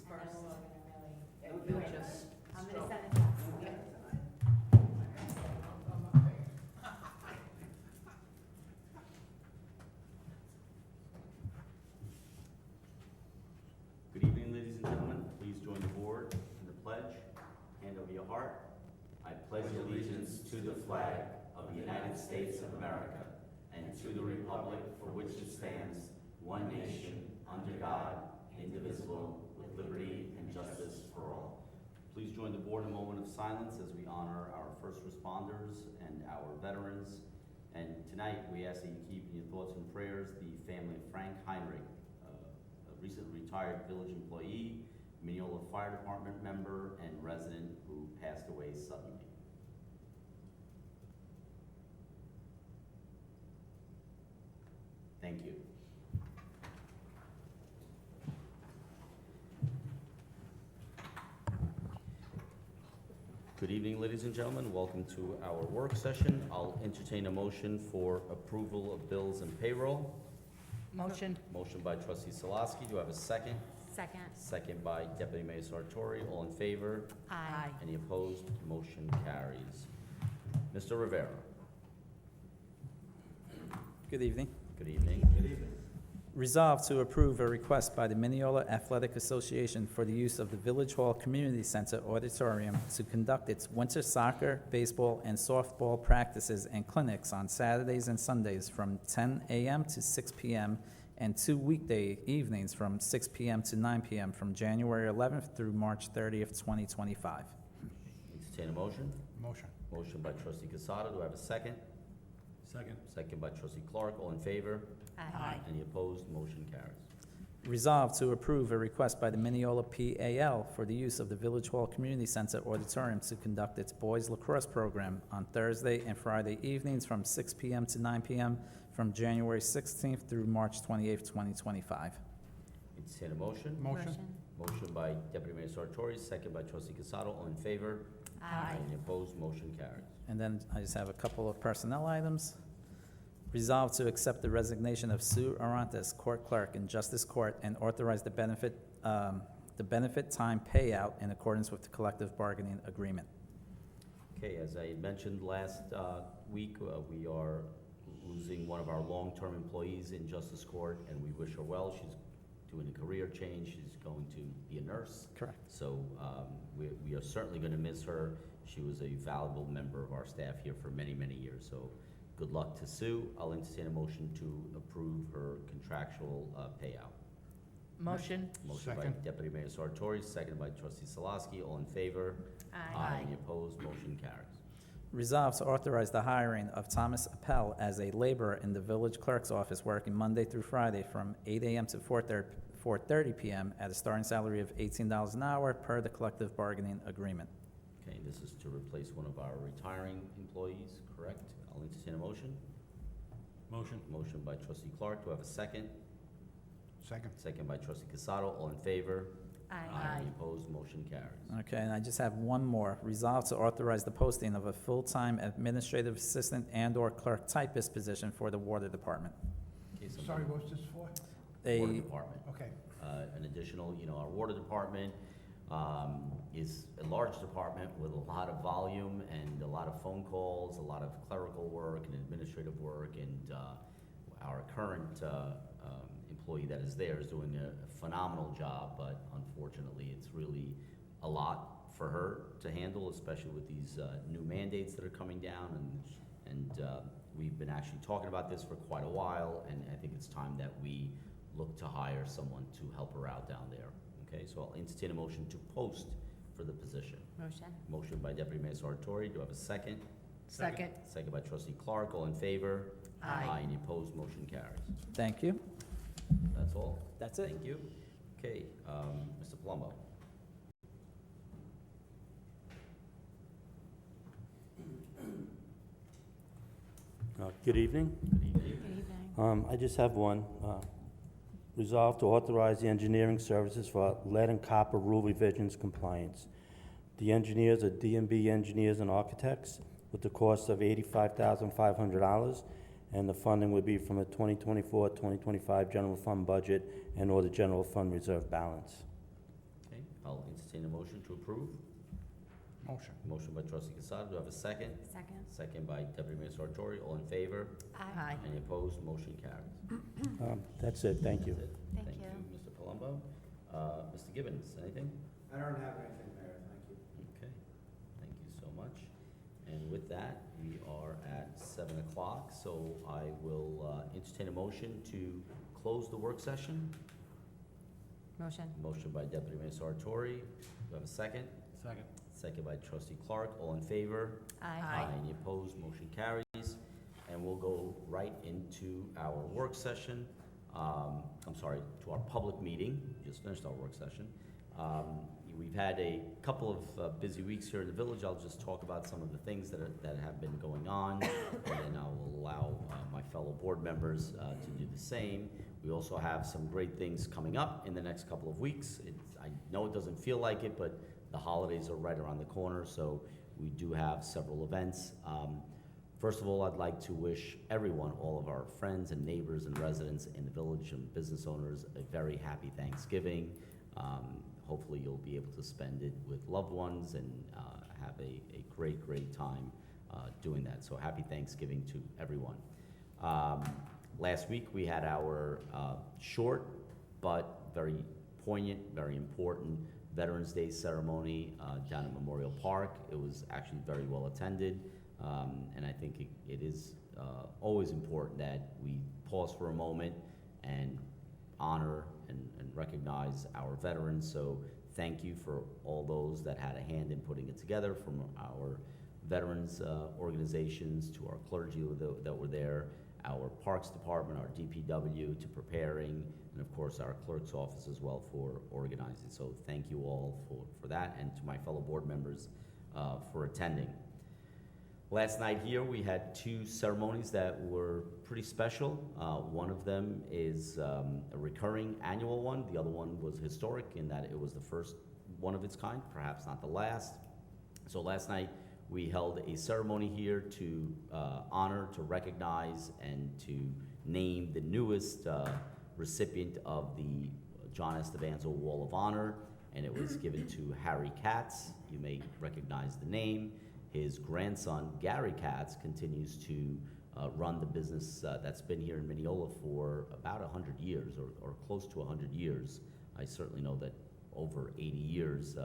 disperse. We'll just I'm gonna send it to us. Good evening, ladies and gentlemen. Please join the board in the pledge. Hand over your heart. I pledge allegiance to the flag of the United States of America and to the republic for which it stands, one nation, under God, indivisible, with liberty and justice for all. Please join the board in a moment of silence as we honor our first responders and our veterans. And tonight, we ask that you keep in your thoughts and prayers the family of Frank Heinrich, a recently retired village employee, Mineola Fire Department member, and resident who passed away suddenly. Thank you. Good evening, ladies and gentlemen. Welcome to our work session. I'll entertain a motion for approval of bills and payroll. Motion. Motion by trustee Salaski. Do I have a second? Second. Second by Deputy Mayor Sartori. All in favor? Aye. Any opposed? Motion carries. Mr. Rivera. Good evening. Good evening. Good evening. Resolved to approve a request by the Mineola Athletic Association for the use of the Village Hall Community Center auditorium to conduct its winter soccer, baseball, and softball practices and clinics on Saturdays and Sundays from 10 a.m. to 6 p.m. and 2 weekday evenings from 6 p.m. to 9 p.m. from January 11th through March 30th, 2025. Entertain a motion. Motion. Motion by trustee Casado. Do I have a second? Second. Second by trustee Clark. All in favor? Aye. Any opposed? Motion carries. Resolved to approve a request by the Mineola PAL for the use of the Village Hall Community Center auditorium to conduct its boys lacrosse program on Thursday and Friday evenings from 6 p.m. to 9 p.m. from January 16th through March 28th, 2025. Entertain a motion. Motion. Motion by Deputy Mayor Sartori, second by trustee Casado. All in favor? Aye. Any opposed? Motion carries. And then I just have a couple of personnel items. Resolved to accept the resignation of Sue Arantes, court clerk in Justice Court, and authorize the benefit time payout in accordance with the collective bargaining agreement. Okay, as I mentioned last week, we are losing one of our long-term employees in Justice Court, and we wish her well. She's doing a career change. She's going to be a nurse. Correct. So we are certainly going to miss her. She was a valuable member of our staff here for many, many years. So good luck to Sue. I'll entertain a motion to approve her contractual payout. Motion. Motion by Second. Deputy Mayor Sartori, seconded by trustee Salaski. All in favor? Aye. Any opposed? Motion carries. Resolved to authorize the hiring of Thomas Appel as a laborer in the village clerk's office working Monday through Friday from 8 a.m. to 4:30 p.m. at a starting salary of $18 an hour per the collective bargaining agreement. Okay, this is to replace one of our retiring employees, correct? I'll entertain a motion. Motion. Motion by trustee Clark. Do I have a second? Second. Second by trustee Casado. All in favor? Aye. Any opposed? Motion carries. Okay, and I just have one more. Resolved to authorize the posting of a full-time administrative assistant and/or clerk typist position for the water department. Okay, so Sorry, what was this for? Water A, department. Okay. An additional, our water department is a large department with a lot of volume and a lot of phone calls, a lot of clerical work and administrative work, and our current employee that is there is doing a phenomenal job, but unfortunately, it's really a lot for her to handle, especially with these new mandates that are coming down, and we've been actually talking about this for quite a while, and I think it's time that we look to hire someone to help her out down there. Okay, so I'll entertain a motion to post for the position. Motion. Motion by Deputy Mayor Sartori. Do I have a second? Second. Second by trustee Clark. All in favor? Aye. Any opposed? Motion carries. thank you. That's all. That's it. Thank you. Okay, Mr. Palumbo. Good evening. Good evening. Good evening. I just have one. Resolve to authorize the engineering services for lead and copper rule revisions compliance. The engineers are D&B Engineers and Architects with the cost of $85,500, and the funding would be from the 2024-2025 general fund budget and or the general fund reserve balance. Okay, entertain a motion to approve. Motion. Motion by trustee Casada, do I have a second? Second. Second by deputy mayor Sartori, all in favor? Aye. Any opposed? Motion carries. That's it, thank you. That's it. Thank Thank you. you, Mr. Palumbo. Mr. Gibbons, anything? I don't have anything, Mayor, thank you. Okay, thank you so much. And with that, we are at 7 o'clock, so I will entertain a motion to close the work session. Motion. Motion by Deputy Mayor Sartori. Do I have a second? Second. Second by Trustee Clark. All in favor? Aye. Any opposed? Motion carries. And we'll go right into our work session. I'm sorry, to our public meeting. We just finished our work session. We've had a couple of busy weeks here in the village. I'll just talk about some of the things that have been going on, and then I will allow my fellow board members to do the same. We also have some great things coming up in the next couple of weeks. I know it doesn't feel like it, but the holidays are right around the corner, so we do have several events. First of all, I'd like to wish everyone, all of our friends and neighbors and residents in the village and business owners, a very happy Thanksgiving. Hopefully you'll be able to spend it with loved ones and have a great, great time doing that. So happy Thanksgiving to everyone. Last week we had our short but very poignant, very important Veterans Day ceremony down at Memorial Park. It was actually very well attended, and I think it is always important that we pause for a moment and honor and recognize our veterans. So thank you for all those that had a hand in putting it together, from our veterans organizations to our clergy that were there, our Parks Department, our DPW to preparing, and of course our clerk's office as well for organizing. So thank you all for that, and to my fellow board members for attending. Last night here we had two ceremonies that were pretty special. One of them is a recurring annual one. The other one was historic in that it was the first one of its kind, perhaps not the last. So last night we held a ceremony here to honor, to recognize, and to name the newest recipient of the John Estevanzo Wall of Honor, and it was given to Harry Katz. You may recognize the name. His grandson, Gary Katz, continues to run the business that's been here in Mineola for about 100 years, or close to 100 years. I certainly know that over 80 years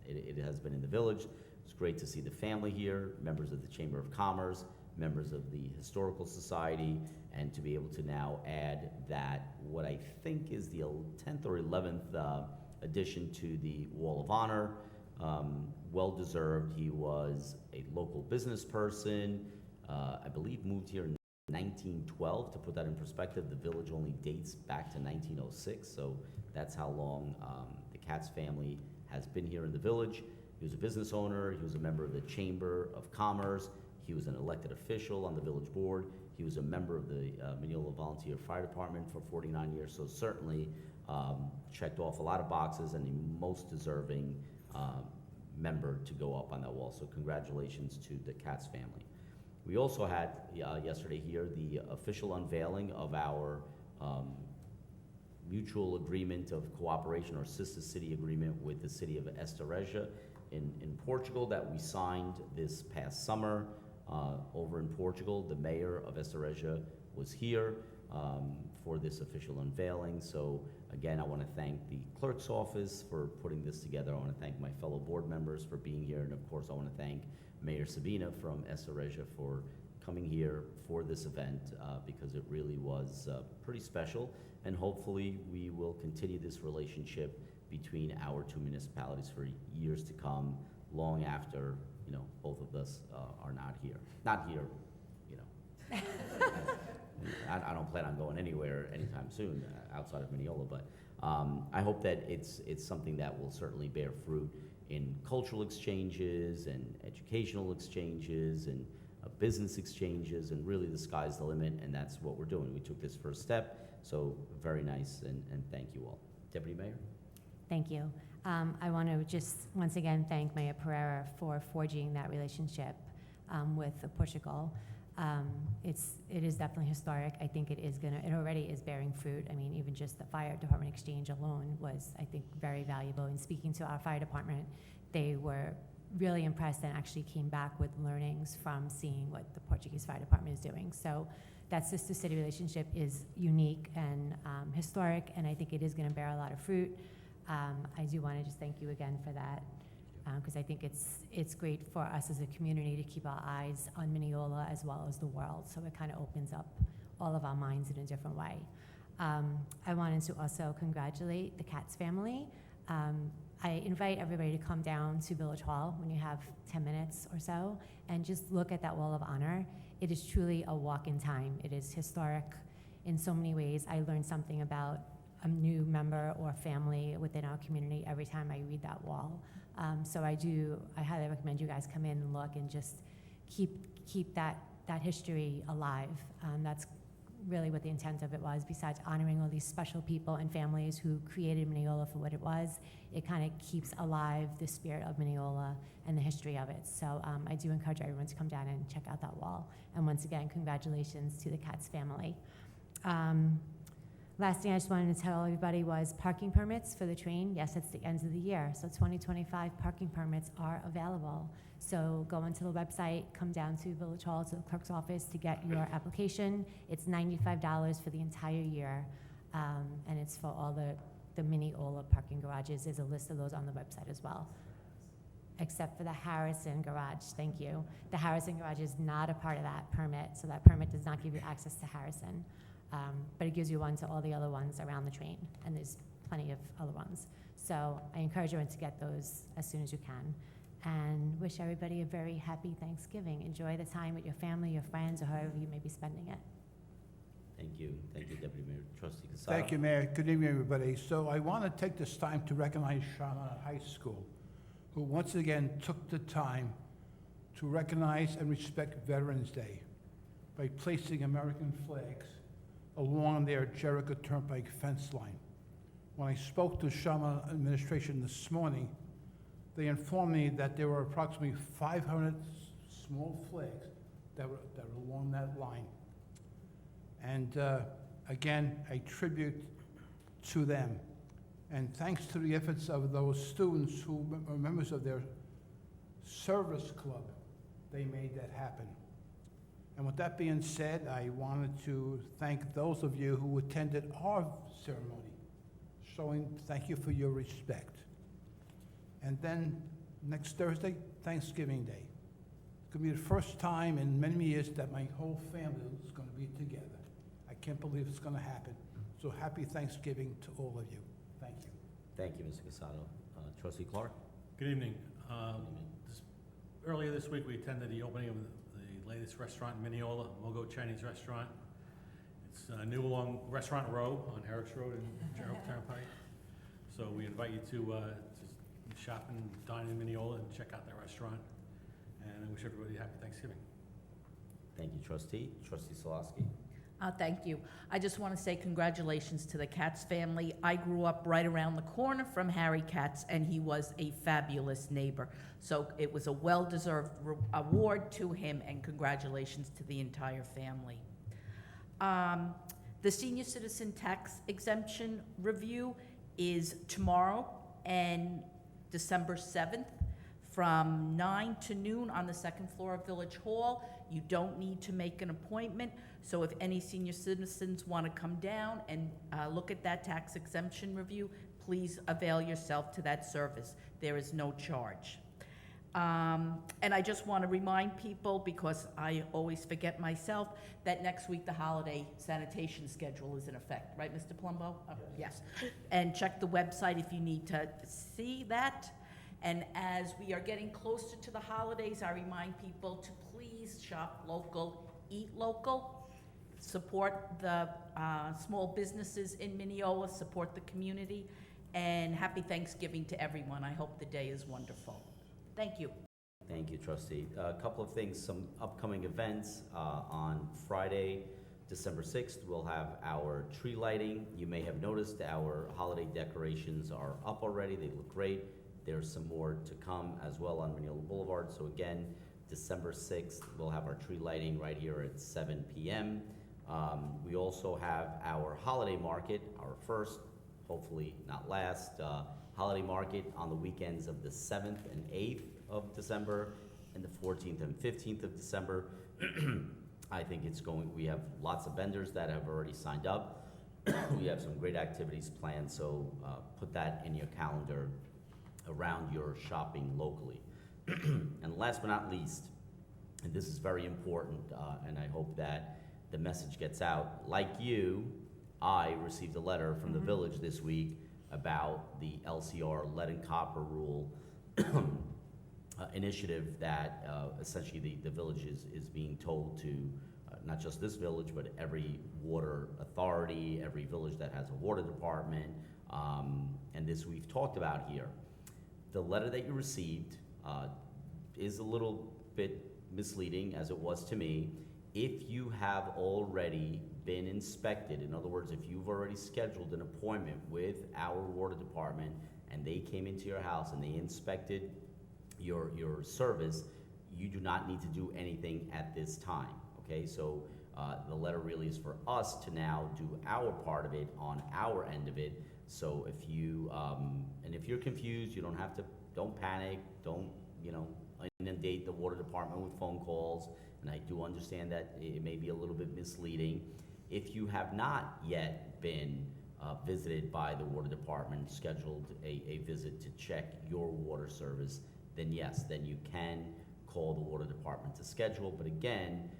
it has been in the village. It's great to see the family here, members of the Chamber of Commerce, members of the Historical Society, and to be able to now add that, what I think is the 10th or 11th addition to the Wall of Honor. Well-deserved. He was a local business person. I believe moved here in 1912. To put that in perspective, the village only dates back to 1906, so that's how long the Katz family has been here in the village. He was a business owner. He was a member of the Chamber of Commerce. He was an elected official on the village board. He was a member of the Mineola Volunteer Fire Department for 49 years, so certainly checked off a lot of boxes, and the most deserving member to go up on that wall. So congratulations to the Katz family. We also had yesterday here the official unveiling of our mutual agreement of cooperation, or sister city agreement, with the city of Estereja in Portugal that we signed this past summer over in Portugal. The mayor of Estereja was here for this official unveiling. So again, I want to thank the clerk's office for putting this together. I want to thank my fellow board members for being here, and of course I want to thank Mayor Sabina from Estereja for coming here for this event because it really was pretty special, and hopefully we will continue this relationship between our two municipalities for years to come, long after, you know, both of us are not here. Not here, you know. I don't plan on going anywhere anytime soon outside of Mineola, but I hope that it's something that will certainly bear fruit in cultural exchanges and educational exchanges and business exchanges, and really the sky's the limit, and that's what we're doing. We took this first step, so very nice, and thank you all. Deputy Mayor? Thank you. I want to just once again thank Mayor Pereira for forging that relationship with Portugal. It is definitely historic. I think it already is bearing fruit. I mean, even just the fire department exchange alone was, I think, very valuable. In speaking to our fire department, they were really impressed and actually came back with learnings from seeing what the Portuguese fire department is doing. So that sister-city relationship is unique and historic, and I think it is going to bear a lot of fruit. I do want to just thank you again for that, because I think it's great for us as a community to keep our eyes on Mineola as well as the world, so it kind of opens up all of our minds in a different way. I wanted to also congratulate the Katz family. I invite everybody to come down to Village Hall when you have 10 minutes or so and just look at that wall of honor. It is truly a walk in time. It is historic in so many ways. I learned something about a new member or family within our community every time I read that wall. So I highly recommend you guys come in and look and just keep that history alive. That's really what the intent of it was. Besides honoring all these special people and families who created Mineola for what it was, it kind of keeps alive the spirit of Mineola and the history of it. So I do encourage everyone to come down and check out that wall. And once again, congratulations to the Katz family. Last thing I just wanted to tell everybody was parking permits for the train. Yes, it's the end of the year, so 2025 parking permits are available. So go onto the website, come down to Village Hall, to the clerk's office to get your application. It's $95 for the entire year, and it's for all the Mineola parking garages. There's a list of those on the website as well, except for the Harrison garage. Thank you. The Harrison garage is not a part of that permit, so that permit does not give you access to Harrison. But it gives you one to all the other ones around the train, and there's plenty of other ones. So I encourage everyone to get those as soon as you can, and wish everybody a very happy Thanksgiving. Enjoy the time with your family, your friends, or however you may be spending it. Thank you, Deputy Mayor. Trustee Casado. Thank you, Mayor. Good evening, everybody. So I want to take this time to recognize Charlotte High School, who once again took the time to recognize and respect Veterans Day by placing American flags along their Jericho Turnpike fence line. When I spoke to Shama administration this morning, they informed me that there were approximately 500 small flags that were along that line. And again, a tribute to them. And thanks to the efforts of those students who are members of their service club, they made that happen. And with that being said, I wanted to thank those of you who attended our ceremony, showing thank you for your respect. And then next Thursday, Thanksgiving Day. It's going to be the first time in many years that my whole family is going to be together. I can't believe it's going to happen. So happy Thanksgiving to all of you. Thank you. Thank you, Mr. Casado. Trustee Clark? Good evening. Earlier this week, we attended the opening of the latest restaurant in Mineola, Mogo Chinese Restaurant. It's new along Restaurant Row on Harris Road in Jericho Turnpike. So we invite you to shop and dine in Mineola and check out that restaurant. And I wish everybody a happy Thanksgiving. Thank you, Trustee. Trustee Solosky? Thank you. I just want to say congratulations to the Katz family. I grew up right around the corner from Harry Katz, and he was a fabulous neighbor. So it was a well-deserved award to him, and congratulations to the entire family. The senior citizen tax exemption review is tomorrow and December 7th from 9 to noon on the second floor of Village Hall. You don't need to make an appointment. So if any senior citizens want to come down and look at that tax exemption review, please avail yourself to that service. There is no charge. And I just want to remind people, because I always forget myself, that next week the holiday sanitation schedule is in effect. Right, Mr. Palumbo? Yes. And check the website if you need to see that. And as we are getting closer to the holidays, I remind people to please shop local, eat local. Support the small businesses in Mineola, support the community, and happy Thanksgiving to everyone. I hope the day is wonderful. Thank you. Thank you, Trustee. A couple of things, some upcoming events. On Friday, December 6th, we'll have our tree lighting. You may have noticed our holiday decorations are up already. They look great. There's some more to come as well on Mineola Boulevard. So again, December 6th, we'll have our tree lighting right here at 7 p.m. We also have our holiday market, our first, hopefully not last, holiday market on the weekends of the 7th and 8th of December and the 14th and 15th of December. I think we have lots of vendors that have already signed up. We have some great activities planned, so put that in your calendar around your shopping locally. And last but not least, and this is very important, and I hope that the message gets out. Like you, I received a letter from the village this week about the LCR lead and copper rule initiative that essentially the village is being told to, not just this village, but every water authority, every village that has a water department, and this we've talked about here. The letter that you received is a little bit misleading, as it was to me. If you have already been inspected, in other words, if you've already scheduled an appointment with our water department and they came into your house and they inspected your service, you do not need to do anything at this time, okay? So the letter really is for us to now do our part of it on our end of it. So if you, and if you're confused, you don't panic, don't, inundate the water department with phone calls, and I do understand that it may be a little bit misleading. If you have not yet been visited by the water department, scheduled a visit to check your water service, then yes, then you can call the water department to schedule. But again,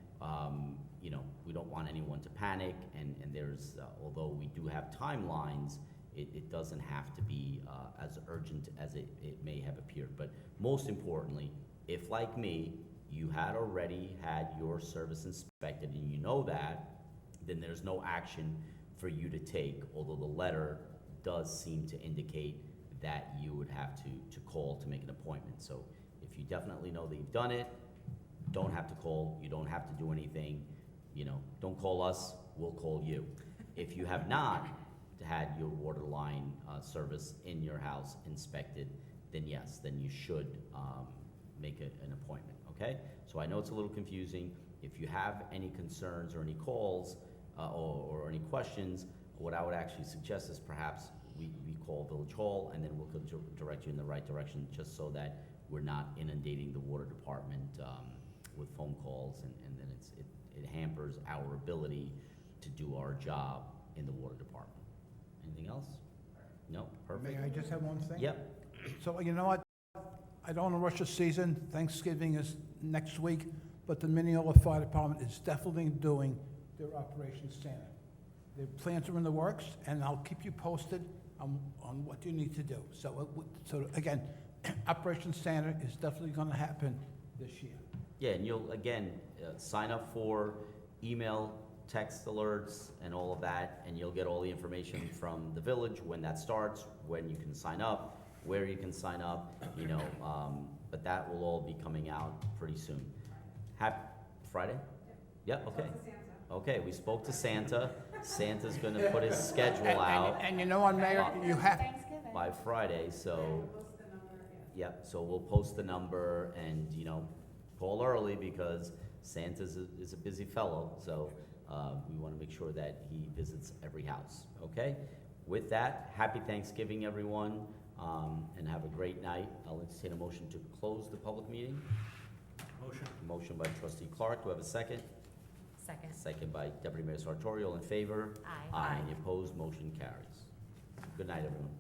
we don't want anyone to panic, and there's, although we do have timelines, it doesn't have to be as urgent as it may have appeared. But most importantly, if like me, you had already had your service inspected and you know that, then there's no action for you to take, although the letter does seem to indicate that you would have to call to make an appointment. So if you definitely know that you've done it, don't have to call, you don't have to do anything, don't call us, we'll call you. If you have not had your water line service in your house inspected, then yes, then you should make an appointment, okay? So I know it's a little confusing. If you have any concerns or any calls or any questions, what I would actually suggest is perhaps we call Village Hall, and then we'll direct you in the right direction, just so that we're not inundating the water department with phone calls, and then it hampers our ability to do our job in the water department. Anything else? No? Perfect. May I just have one thing? Yep. So you know what? I don't want to rush the season. Thanksgiving is next week, but the Mineola Fire Department is definitely doing their Operation Santa. Their plans are in the works, and I'll keep you posted on what you need to do. So again, Operation Santa is definitely going to happen this year. Yeah, and you'll, again, sign up for email, text alerts, and all of that, and you'll get all the information from the village, when that starts, when you can sign up, where you can sign up, but that will all be coming out pretty soon. Friday? Yep, okay. Okay, we spoke to Santa. Santa's gonna put his schedule out And you know what, Mayor? You have, by Friday, so. Yep, so we'll post the number, and, call early, because Santa is a busy fellow, so we want to make sure that he visits every house, okay? With that, happy Thanksgiving, everyone, and have a great night. I'll entertain a motion to close the public meeting. Motion. Motion by trustee Clark, do I have a second? Second. Second by deputy mayor Sartori, all in favor? Aye. Any opposed, motion carries. Good night, everyone.